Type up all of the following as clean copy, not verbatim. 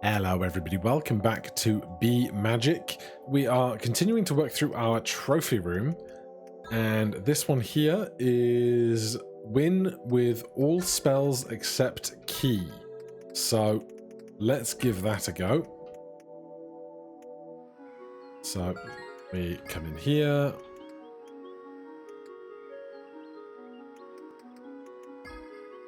Hello everybody, welcome back to Be Magic. We are continuing to work through our trophy room, and this one here is win with all spells except key. So let's give that a go. So we come in here.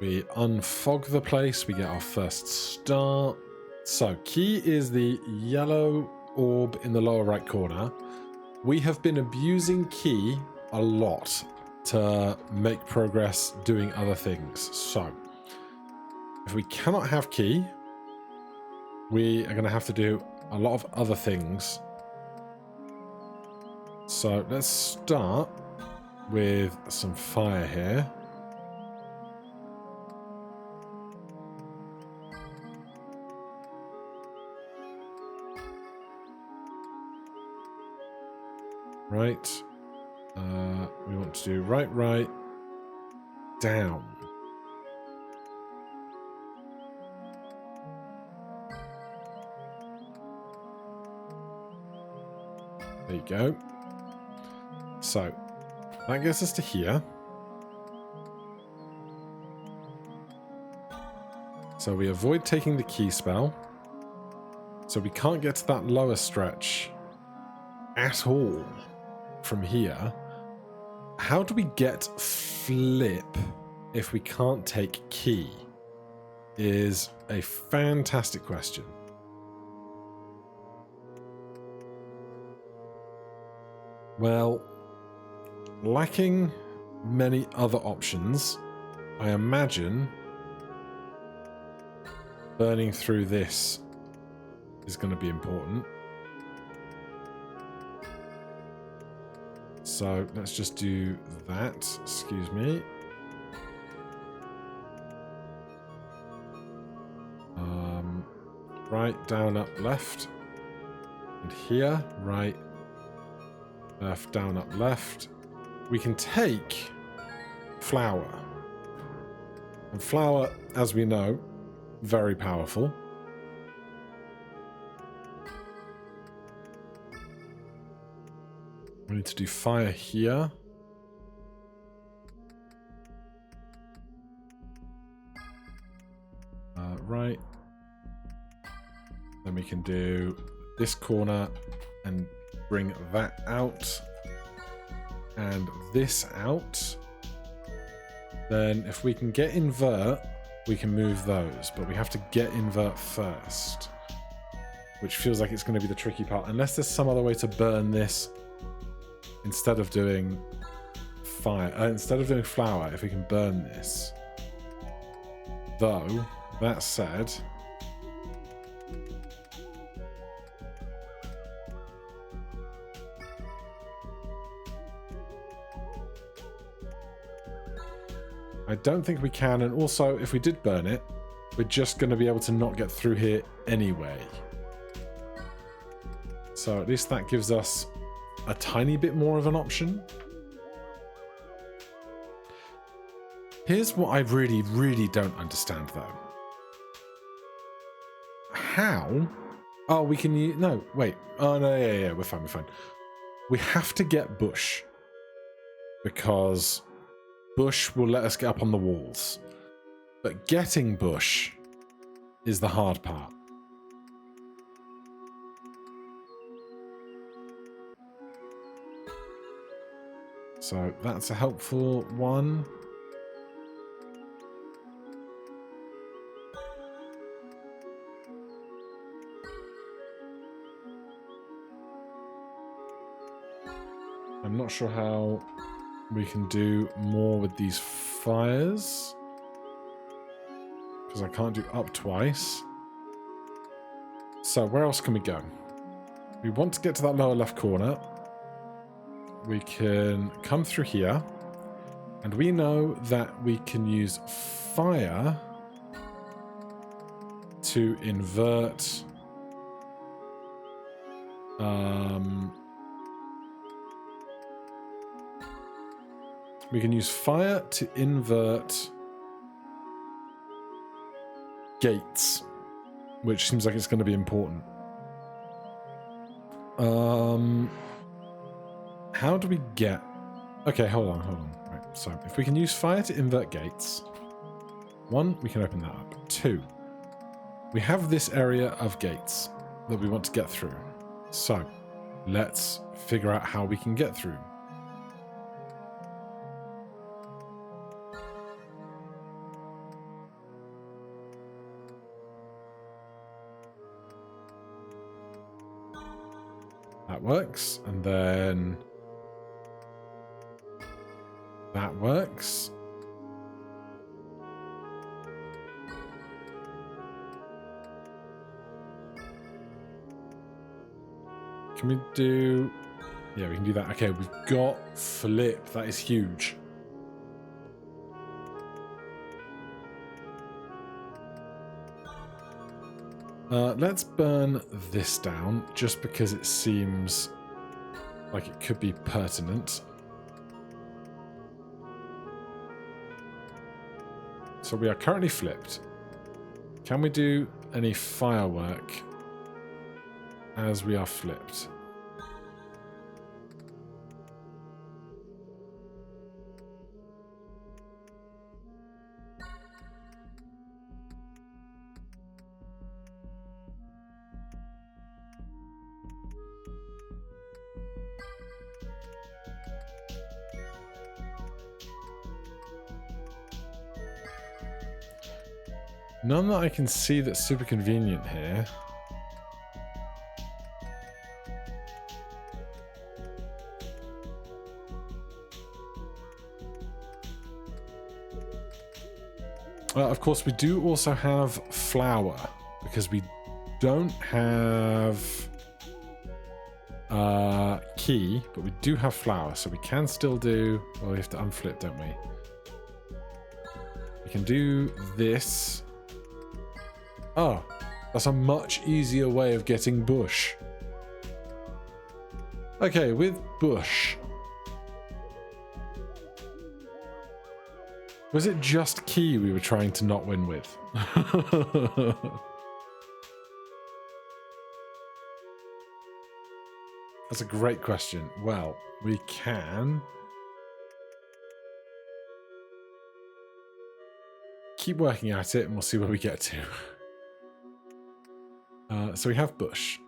We unfog the place, we get our first start. So, key is the yellow orb in the lower right corner. We have been abusing key a lot to make progress doing other things. So, if we cannot have key, we are going to have to do a lot of other things. So, let's start with some fire here. Right. We want to do right, down. There you go. So, that gets us to here. So we avoid taking the key spell. So we can't get to that lower stretch at all from here. How do we get flip if we can't take key? Is a fantastic question. Well, lacking many other options, I imagine burning through this is going to be important. So let's just do that. Excuse me. Right, down, up, left. And here, right, left, down, up, left. We can take flower. And flower, as we know, very powerful. We need to do fire here. Right. Then we can do this corner and bring that out. And this out. Then if we can get invert, we can move those. But we have to get invert first. Which feels like it's going to be the tricky part. Unless there's some other way to burn this instead of doing fire. Instead of doing flower, if we can burn this. Though, that said, I don't think we can, and also if we did burn it, we're just going to be able to not get through here anyway. So at least that gives us a tiny bit more of an option. Here's what I really, really don't understand though. How? Oh, we can use... No, wait. Oh, no, yeah, we're fine. We have to get bush. Because bush will let us get up on the walls. But getting bush is the hard part. So that's a helpful one. I'm not sure how we can do more with these fires. Because I can't do up twice. So where else can we go? We want to get to that lower left corner. We can come through here. And we know that we can use fire to invert... we can use fire to invert gates. which seems like it's going to be important. How do we get... Okay, hold on. Right, so if we can use fire to invert gates, 1, we can open that up. 2, we have this area of gates that we want to get through. So let's figure out how we can get through. That works, and then that works. Can we do... Yeah, we can do that. Okay, we've got flip. That is huge. Let's burn this down, just because it seems like it could be pertinent. So we are currently flipped. Can we do any firework as we are flipped? None that I can see that's super convenient here. Of course, we do also have flour, because we don't have key, but we do have flour, so we can still do... Well, we have to unflip, don't we? We can do this. Oh, that's a much easier way of getting bush. Okay, with bush. Was it just key we were trying to not win with? That's a great question. Well, we can keep working at it and we'll see where we get to. So we have bush.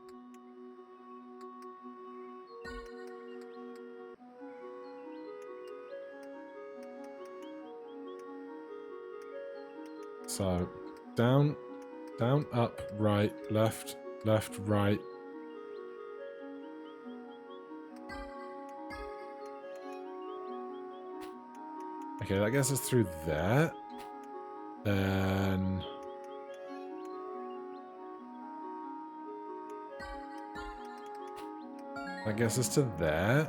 So down, down, up, right, left, left, right. Okay, that gets us through there. Then that gets us to there.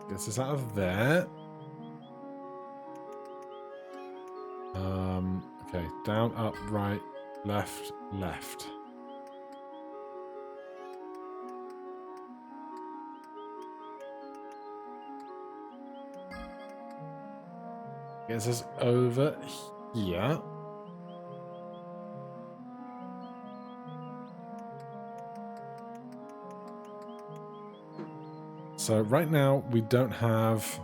Gets us out of there. Okay, down, up, right, left, left. Gets us over here. So right now we don't have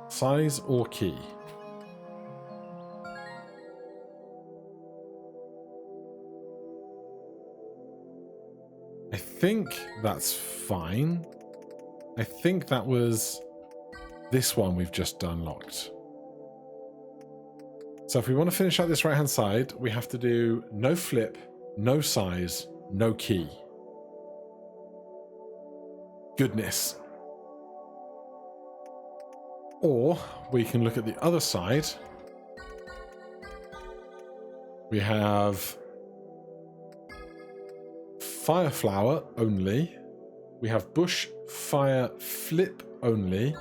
size or key. I think that's fine. I think that was this one we've just unlocked. So if we want to finish out this right hand side, we have to do no flip, no size, no key. Goodness. Or we can look at the other side. We have fire flower only. We have bush fire flip only.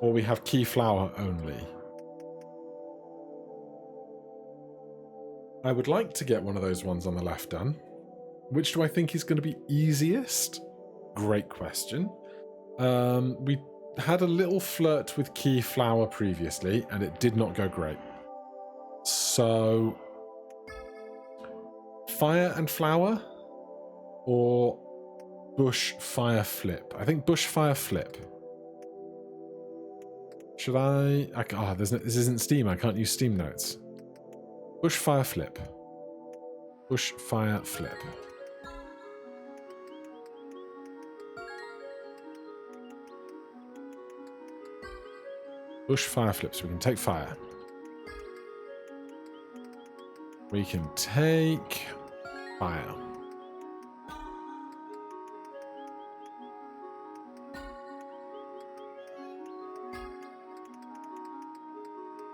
Or we have key flower only. I would like to get one of those ones on the left done. Which do I think is going to be easiest? Great question. We had a little flirt with key flower previously, and it did not go great. So, fire and flower, or bush fire flip? I think bush fire flip. Should I? Oh, this isn't Steam. I can't use Steam notes. Bush fire flip. Bush fire flip. Bush fire flips. We can take fire. We can take fire.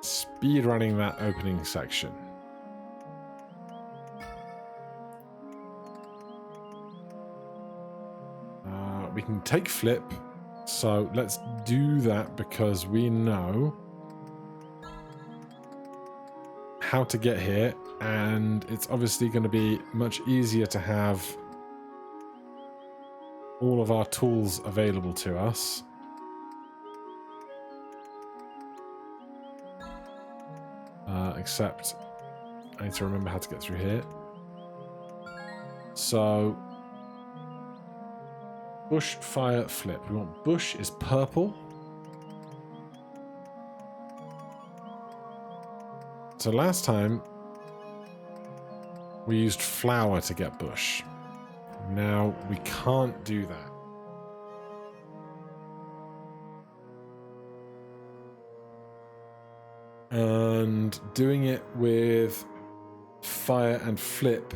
Speed running that opening section. We can take flip. So let's do that because we know how to get here, and it's obviously going to be much easier to have all of our tools available to us. Except I need to remember how to get through here. So bush fire flip. We want bush is purple. So last time we used flower to get bush. Now we can't do that. And doing it with fire and flip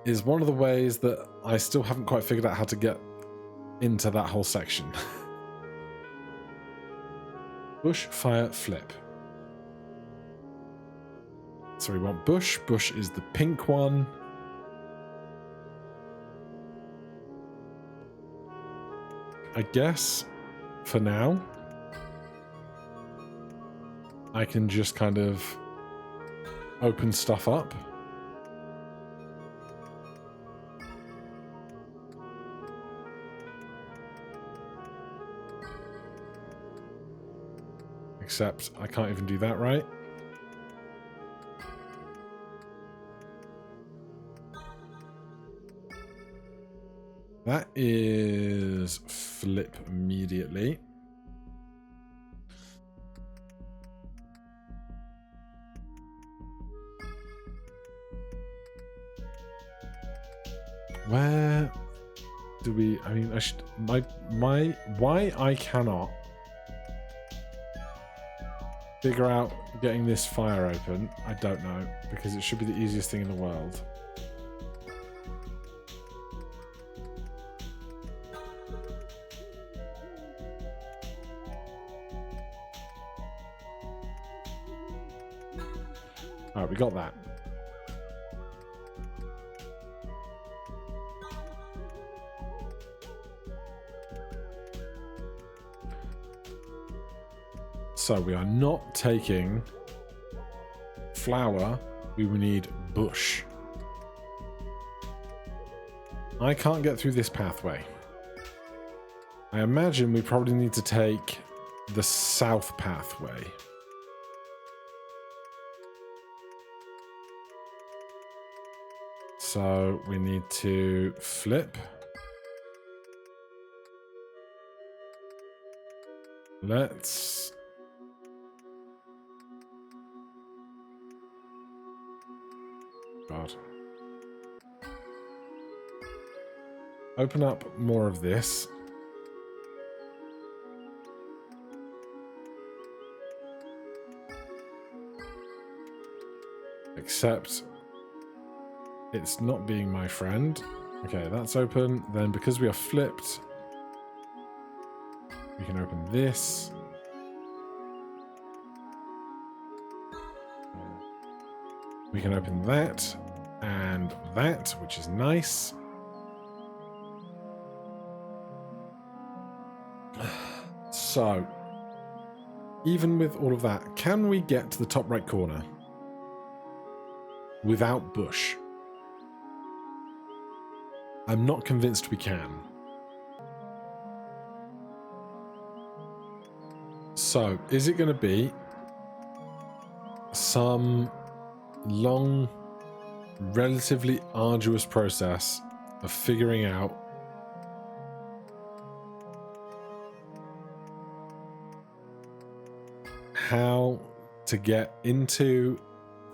is one of the ways that I still haven't quite figured out how to get into that whole section. Bush, fire, flip. So we want bush. Bush is the pink one. I guess for now I can just kind of open stuff up. Except I can't even do that right. That is flip immediately. Where do we? I mean, I should. Why I cannot figure out getting this fire open? I don't know, because it should be the easiest thing in the world. All right, we got that. So we are not taking flower, we will need bush. I can't get through this pathway. I imagine we probably need to take the south pathway. So we need to flip. Let's... God. Open up more of this. Except it's not being my friend. Okay, that's open. Then because we are flipped, we can open this. We can open that and that, which is nice. So, even with all of that, can we get to the top right corner without bush? I'm not convinced we can. So, is it going to be some long, relatively arduous process of figuring out how to get into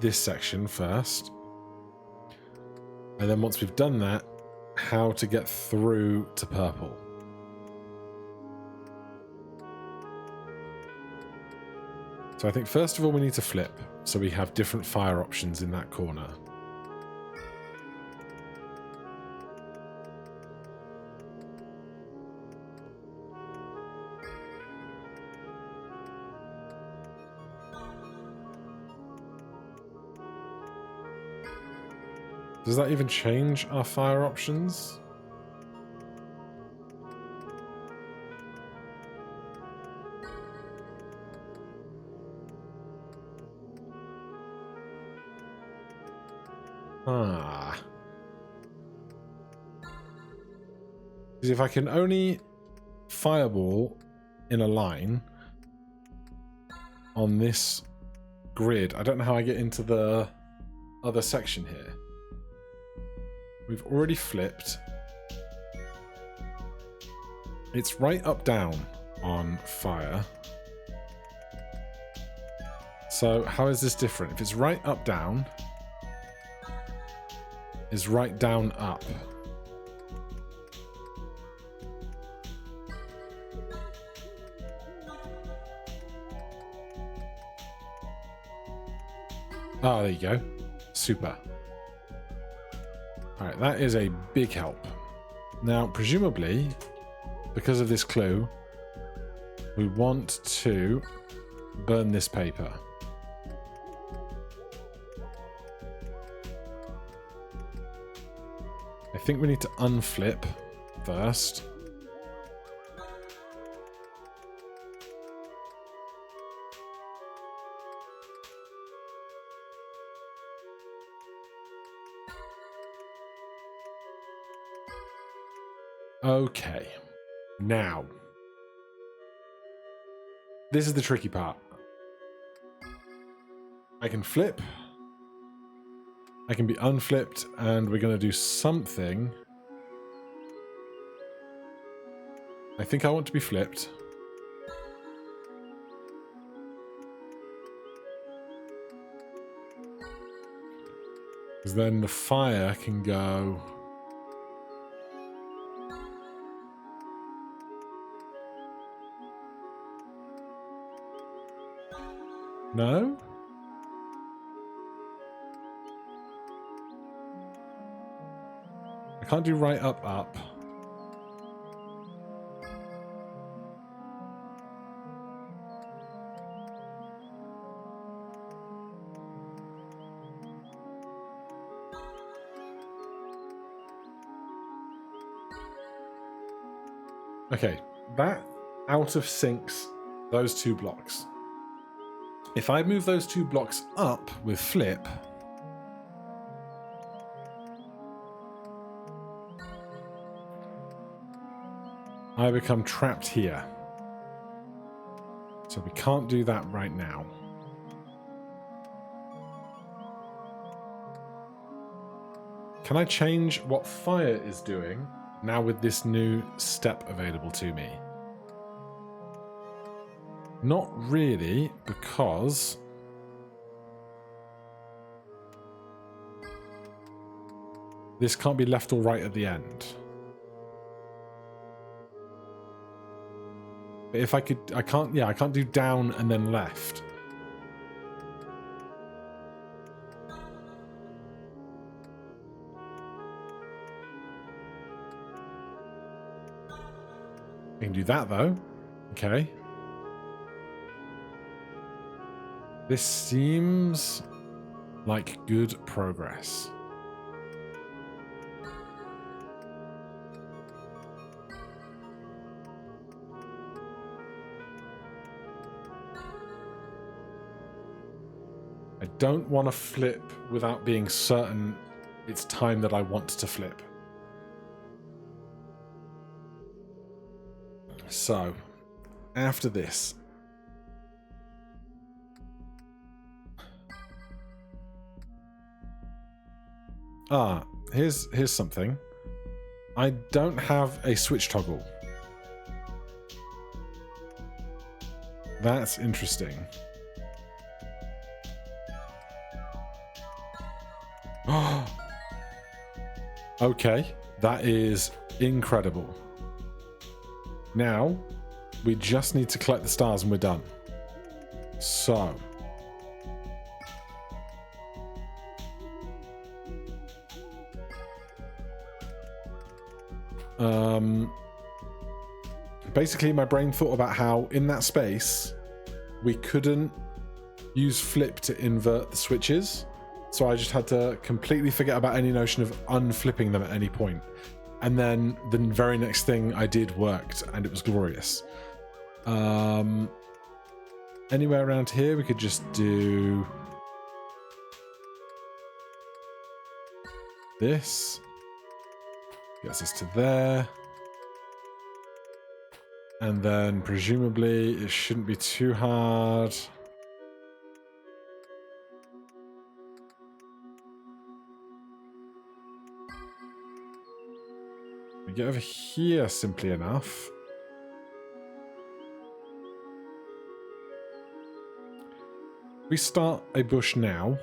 this section first, and then once we've done that, how to get through to purple? So I think first of all we need to flip so we have different fire options in that corner. Does that even change our fire options? Ah. Because if I can only fireball in a line on this grid, I don't know how I get into the other section here. We've already flipped. It's right up down on fire. So how is this different? If it's right up down, is right down up. Oh, there you go. Super. Alright, that is a big help. Now, presumably, because of this clue, we want to burn this paper. I think we need to unflip first. Okay, now, this is the tricky part. I can flip, I can be unflipped, and we're going to do something. I think I want to be flipped. Because then the fire can go... No? I can't do right up, up. Okay, that out of syncs those two blocks. If I move those two blocks up with flip, I become trapped here. So we can't do that right now. Can I change what fire is doing now with this new step available to me? Not really, because this can't be left or right at the end. But if I could, I can't do down and then left. I can do that though. Okay. This seems like good progress. I don't want to flip without being certain it's time that I want to flip. So, after this, Ah, here's something. I don't have a switch toggle. That's interesting. Okay, that is incredible. Now, we just need to collect the stars and we're done. So. Basically, my brain thought about how in that space, we couldn't use flip to invert the switches. So I just had to completely forget about any notion of unflipping them at any point. And then the very next thing I did worked, and it was glorious. Anywhere around here, we could just do this. Gets us to there. And then presumably it shouldn't be too hard. We get over here simply enough. We start a bush now.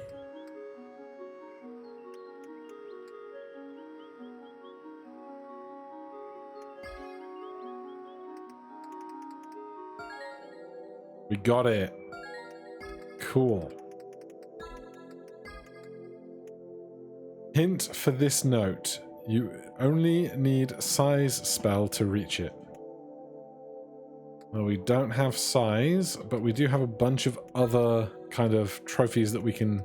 We got it. Cool. Hint for this note. You only need size spell to reach it. Well, we don't have size, but we do have a bunch of other kind of trophies that we can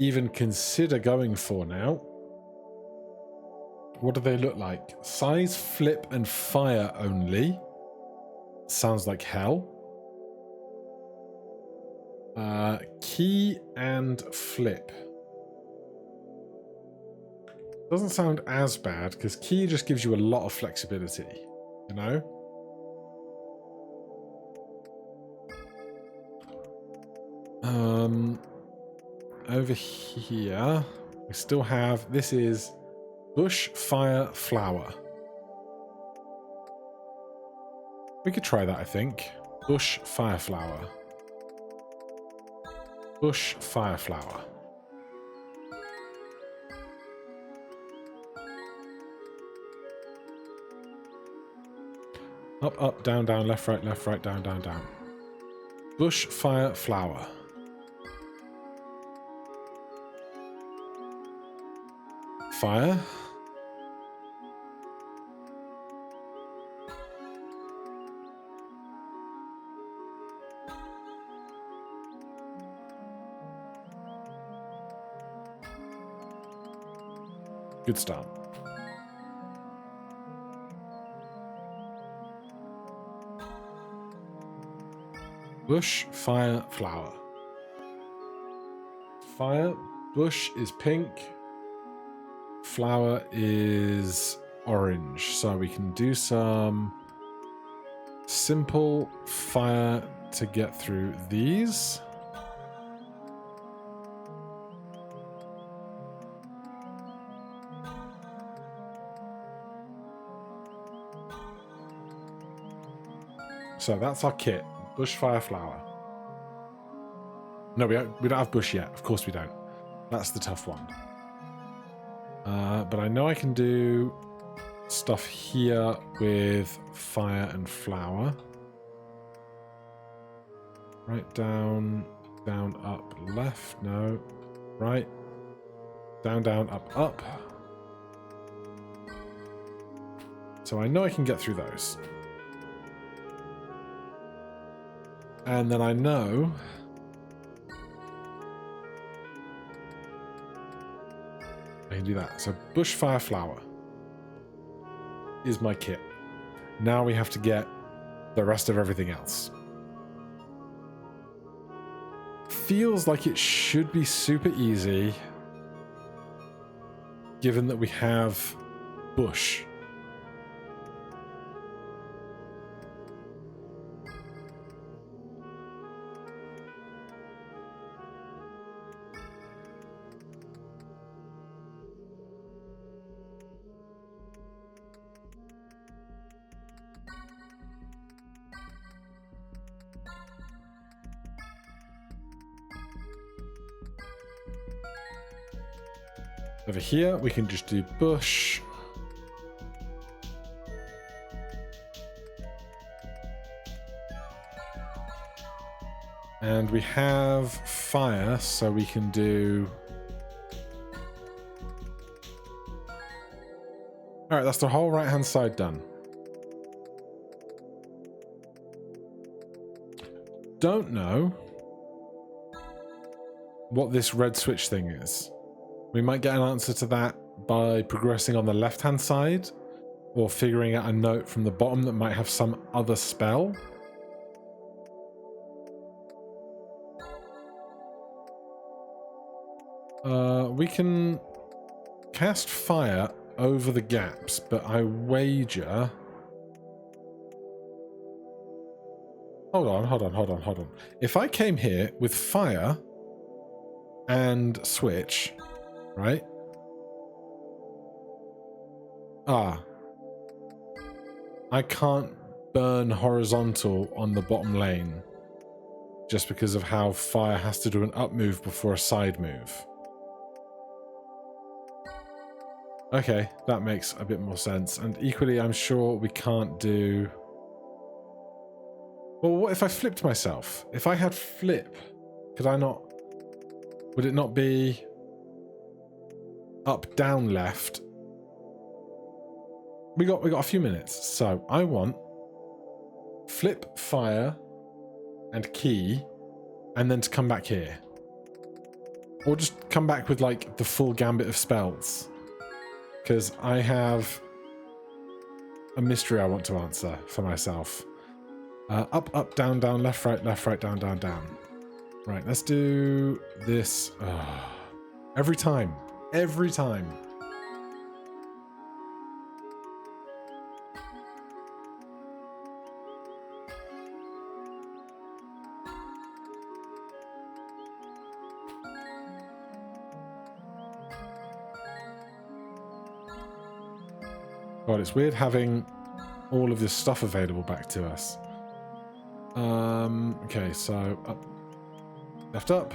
even consider going for now. What do they look like? Size, flip, and fire only. Sounds like hell. Key and flip. Doesn't sound as bad, because key just gives you a lot of flexibility, you know? Over here, we still have, this is bush, fire, flower. We could try that, I think. Bush, fire, flower. Bush, fire, flower. Up, up, down, down, left, right, down, down, down. Bush, fire, flower. Fire. Good start. Bush, fire, flower. Fire, bush is pink. Flower is orange. So we can do some simple fire to get through these. So that's our kit. Bush, fire, flower. No, we don't have bush yet. Of course we don't. That's the tough one. But I know I can do stuff here with fire and flower. Right, down, down, up, left. No. Right. Down, down, up, up. So I know I can get through those. And then I know I can do that. So bush, fire, flower is my kit. Now we have to get the rest of everything else. Feels like it should be super easy, given that we have bush. Over here, we can just do bush. And we have fire, so we can do... Alright, that's the whole right-hand side done. Don't know what this red switch thing is. We might get an answer to that by progressing on the left-hand side, or figuring out a note from the bottom that might have some other spell. We can cast fire over the gaps, but I wager... Hold on. If I came here with fire and switch, right? I can't burn horizontal on the bottom lane just because of how fire has to do an up move before a side move. Okay, that makes a bit more sense. And equally, I'm sure we can't do... Well, what if I flipped myself? If I had flip, could I not... Would it not be up, down, left? We got a few minutes. So I want flip, fire, and key, and then to come back here. Or just come back with like the full gambit of spells. Because I have a mystery I want to answer for myself. Up, up, down, down, left, right, down, down, down. Right, let's do this. Every time. Every time. God, it's weird having all of this stuff available back to us. Okay, so up, left up,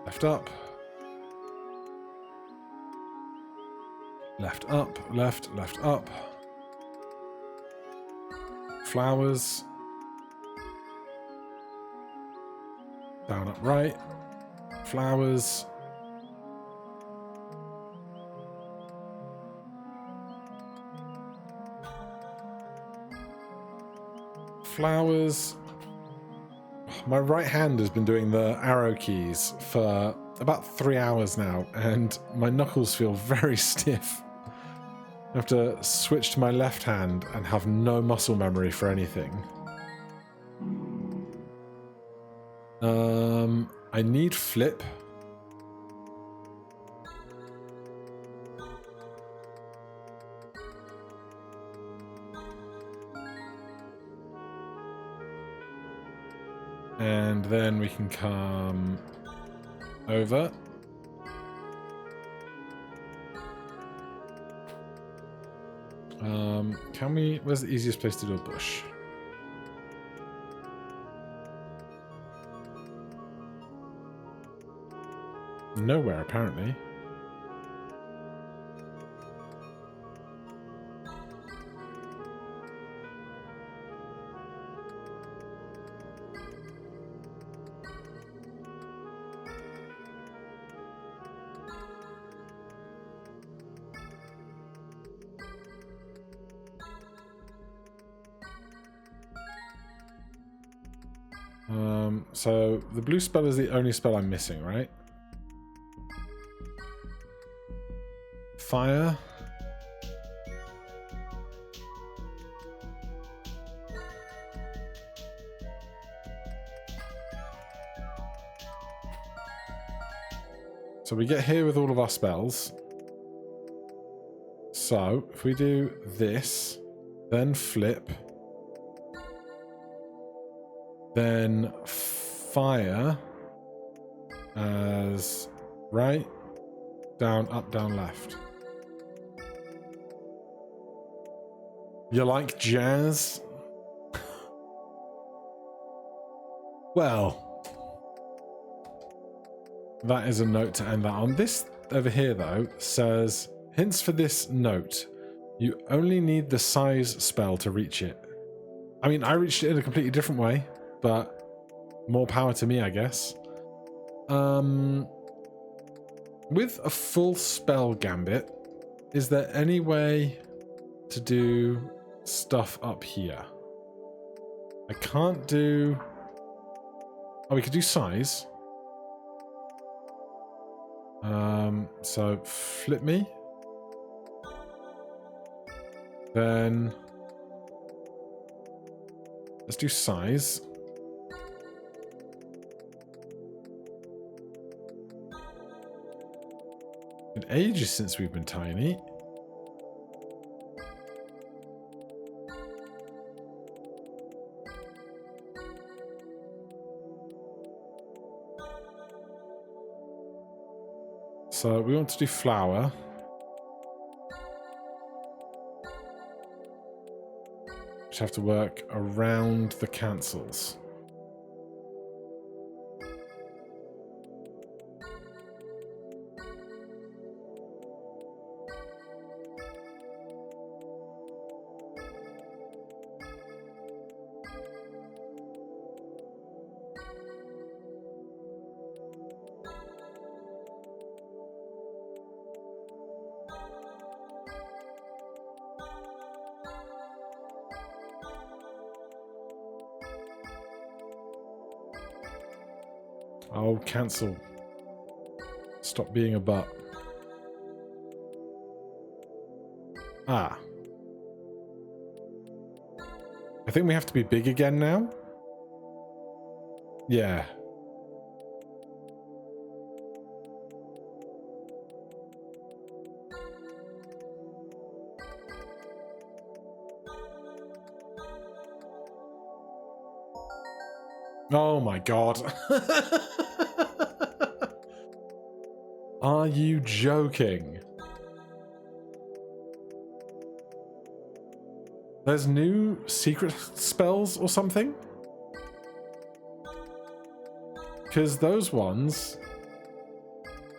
left up, left up, left up, flowers, down, up, right, flowers, flowers. My right hand has been doing the arrow keys for about 3 hours now, and my knuckles feel very stiff. I have to switch to my left hand and have no muscle memory for anything. I need flip. And then we can come over. Can we... Where's the easiest place to do a bush? Nowhere, apparently. So the blue spell is the only spell I'm missing, right? Fire. So we get here with all of our spells. So if we do this, then flip, then fire as right, down, up, down, left. You like jazz? Well, that is a note to end that on. This over here, though, says, hints for this note. You only need the size spell to reach it. I mean, I reached it in a completely different way, but more power to me, I guess. With a full spell gambit, is there any way to do stuff up here? I can't do... Oh, we could do size. So flip me. Then let's do size. It's been ages since we've been tiny. So we want to do flower. Just have to work around the cancels. Oh, cancel. Stop being a butt. Ah. I think we have to be big again now. Yeah. Oh my god. Are you joking? There's new secret spells or something? Because those ones...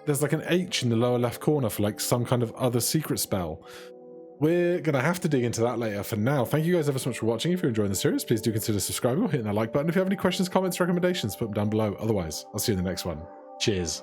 There's like an H in the lower left corner for like some kind of other secret spell. We're going to have to dig into that later. For now, thank you guys ever so much for watching. If you're enjoying the series, please do consider subscribing or hitting that like button. If you have any questions, comments, recommendations, put them down below. Otherwise, I'll see you in the next one. Cheers.